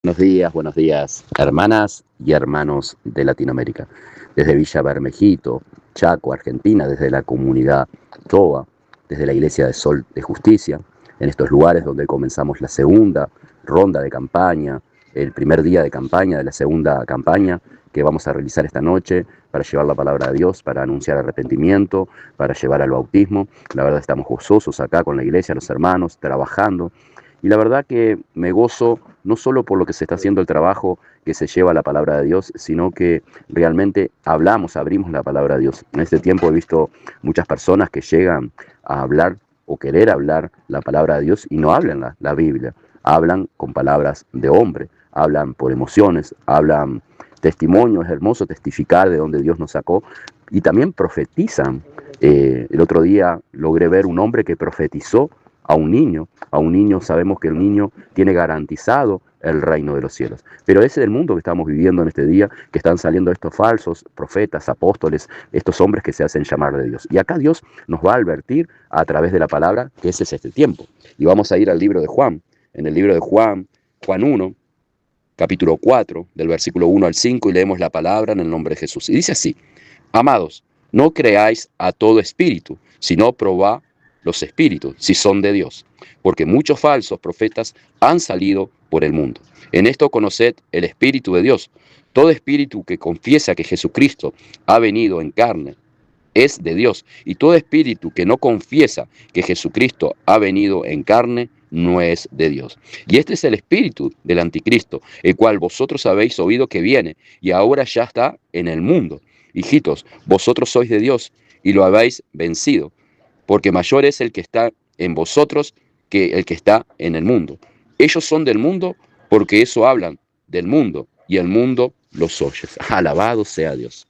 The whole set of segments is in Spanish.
Buenos días, hermanas y hermanos de Latinoamérica. Desde Villa Bermejito, Chaco, Argentina, desde la comunidad Toba, desde la Iglesia de Sol de Justicia, en estos lugares donde comenzamos la segunda ronda de campaña, el primer día de campaña de la segunda campaña que vamos a realizar esta noche para llevar la palabra de Dios, para anunciar arrepentimiento, para llevar al bautismo. La verdad estamos gozosos acá con la iglesia, los hermanos, trabajando. Y la verdad que me gozo no solo por lo que se está haciendo el trabajo que se lleva la palabra de Dios, sino que realmente abrimos la palabra de Dios. En este tiempo he visto muchas personas que llegan a hablar o querer hablar la palabra de Dios y no hablan la Biblia, hablan con palabras de hombre, hablan por emociones, hablan testimonios, es hermoso testificar de donde Dios nos sacó y también profetizan. El otro día logré ver un hombre que profetizó a un niño sabemos que el niño tiene garantizado el reino de los cielos. Pero ese es el mundo que estamos viviendo en este día, que están saliendo estos falsos profetas, apóstoles, estos hombres que se hacen llamar de Dios. Y acá Dios nos va a advertir a través de la palabra que ese es este tiempo. Y vamos a ir al libro de Juan. En el libro de Juan 1, capítulo 4, del versículo 1 al 5, y leemos la palabra en el nombre de Jesús. Y dice así: Amados, no creáis a todo espíritu, sino probad los espíritus, si son de Dios, porque muchos falsos profetas han salido por el mundo. En esto conoced el Espíritu de Dios. Todo espíritu que confiesa que Jesucristo ha venido en carne es de Dios, y todo espíritu que no confiesa que Jesucristo ha venido en carne no es de Dios. Y este es el espíritu del anticristo, el cual vosotros habéis oído que viene, y ahora ya está en el mundo. Hijitos, vosotros sois de Dios, y lo habéis vencido, porque mayor es el que está en vosotros que el que está en el mundo. Ellos son del mundo porque eso hablan del mundo, y el mundo los oye. Alabado sea Dios.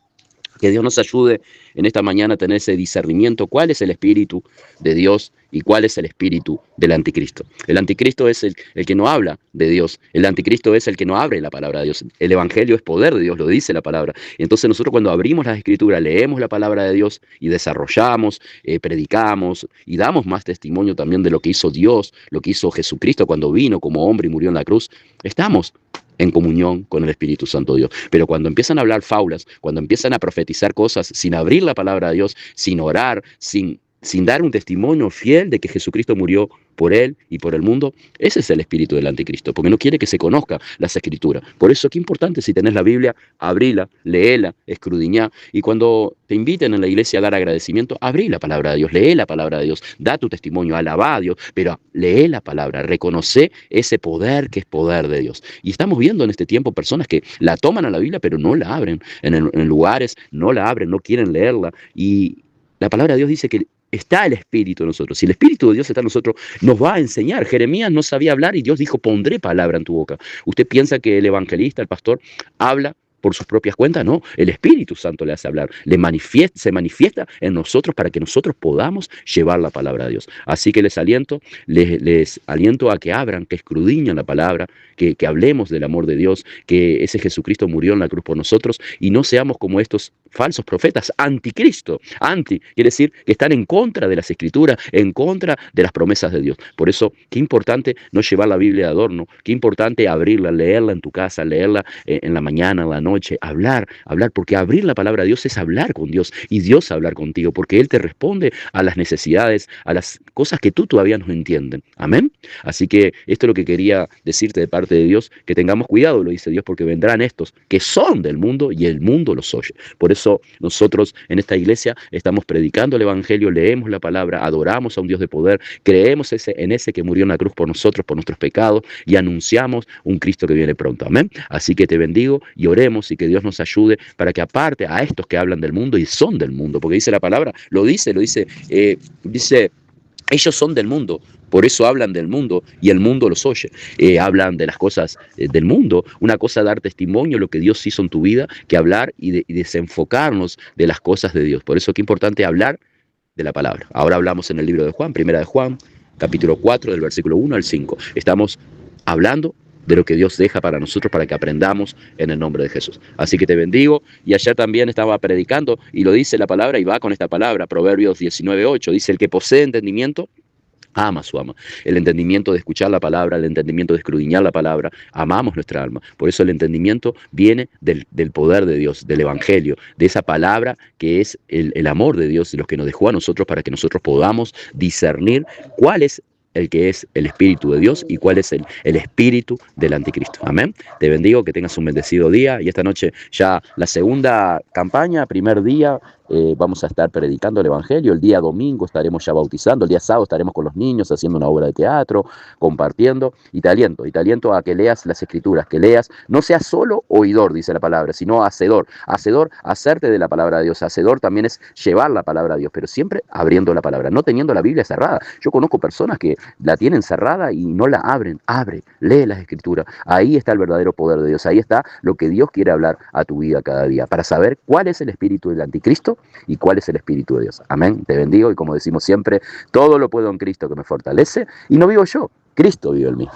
Que Dios nos ayude en esta mañana a tener ese discernimiento, cuál es el espíritu de Dios y cuál es el espíritu del anticristo. El anticristo es el que no habla de Dios, el anticristo es el que no abre la palabra de Dios. El evangelio es poder de Dios, lo dice la palabra. Entonces nosotros cuando abrimos las escrituras, leemos la palabra de Dios y desarrollamos, predicamos y damos más testimonio también de lo que hizo Dios, lo que hizo Jesucristo cuando vino como hombre y murió en la cruz, estamos en comunión con el Espíritu Santo de Dios. Pero cuando empiezan a hablar fábulas, cuando empiezan a profetizar cosas sin abrir la palabra de Dios, sin orar, sin dar un testimonio fiel de que Jesucristo murió por él y por el mundo, ese es el espíritu del anticristo, porque no quiere que se conozca las escrituras. Por eso qué importante, si tenés la Biblia, abrila, léela, escudriñá, y cuando te inviten en la iglesia a dar agradecimiento, abrí la palabra de Dios, lee la palabra de Dios, da tu testimonio, alabá a Dios, pero lee la palabra, reconoce ese poder que es poder de Dios. Y estamos viendo en este tiempo personas que la toman a la Biblia, pero no la abren, en lugares no la abren, no quieren leerla, y la palabra de Dios dice que está el Espíritu en nosotros. Si el Espíritu de Dios está en nosotros, nos va a enseñar. Jeremías no sabía hablar y Dios dijo, pondré palabra en tu boca. ¿Usted piensa que el evangelista, el pastor, habla por sus propias cuentas? No, el Espíritu Santo le hace hablar, se manifiesta en nosotros para que nosotros podamos llevar la palabra de Dios. Así que les aliento a que abran, que escudriñen la palabra, que hablemos del amor de Dios, que ese Jesucristo murió en la cruz por nosotros y no seamos como estos falsos profetas, anticristo. Anti quiere decir que están en contra de las escrituras, en contra de las promesas de Dios. Por eso, qué importante no llevar la Biblia de adorno, qué importante abrirla, leerla en tu casa, leerla en la mañana, en la noche, hablar, porque abrir la palabra de Dios es hablar con Dios y Dios hablar contigo, porque Él te responde a las necesidades, a las cosas que tú todavía no entiendes. Amén. Así que esto es lo que quería decirte de parte de Dios, que tengamos cuidado, lo dice Dios, porque vendrán estos que son del mundo y el mundo los oye. Por eso nosotros en esta iglesia estamos predicando el evangelio, leemos la palabra, adoramos a un Dios de poder, creemos en ese que murió en la cruz por nosotros, por nuestros pecados, y anunciamos un Cristo que viene pronto. Amén. Así que te bendigo y oremos y que Dios nos ayude para que aparte a estos que hablan del mundo y son del mundo, porque dice la palabra, dice, ellos son del mundo, por eso hablan del mundo y el mundo los oye. Hablan de las cosas del mundo. Una cosa es dar testimonio de lo que Dios hizo en tu vida, que hablar y desenfocarnos de las cosas de Dios. Por eso qué importante hablar de la palabra. Ahora hablamos en el libro de Juan, primera de Juan, capítulo 4, del versículo 1 al 5. Estamos hablando de lo que Dios deja para nosotros, para que aprendamos en el nombre de Jesús. Así que te bendigo. Y ayer también estaba predicando y lo dice la palabra y va con esta palabra, Proverbios 19:8, dice, el que posee entendimiento ama su alma. El entendimiento de escuchar la palabra, el entendimiento de escudriñar la palabra, amamos nuestra alma. Por eso el entendimiento viene del poder de Dios, del evangelio, de esa palabra que es el amor de Dios, los que nos dejó a nosotros para que nosotros podamos discernir cuál es el que es el Espíritu de Dios y cuál es el espíritu del anticristo. Amén. Te bendigo, que tengas un bendecido día, y esta noche ya la segunda campaña, primer día, vamos a estar predicando el Evangelio. El día domingo estaremos ya bautizando, el día sábado estaremos con los niños haciendo una obra de teatro, compartiendo, y te aliento a que leas las Escrituras, que leas, no seas solo oidor, dice la palabra, sino hacedor. Hacedor, hacerte de la palabra de Dios. Hacedor también es llevar la palabra de Dios, pero siempre abriendo la palabra, no teniendo la Biblia cerrada. Yo conozco personas que la tienen cerrada y no la abren. Abre, lee las Escrituras. Ahí está el verdadero poder de Dios. Ahí está lo que Dios quiere hablar a tu vida cada día, para saber cuál es el espíritu del anticristo y cuál es el espíritu de Dios. Amén. Te bendigo, y como decimos siempre, todo lo puedo en Cristo que me fortalece, y no vivo yo, Cristo vive en mí.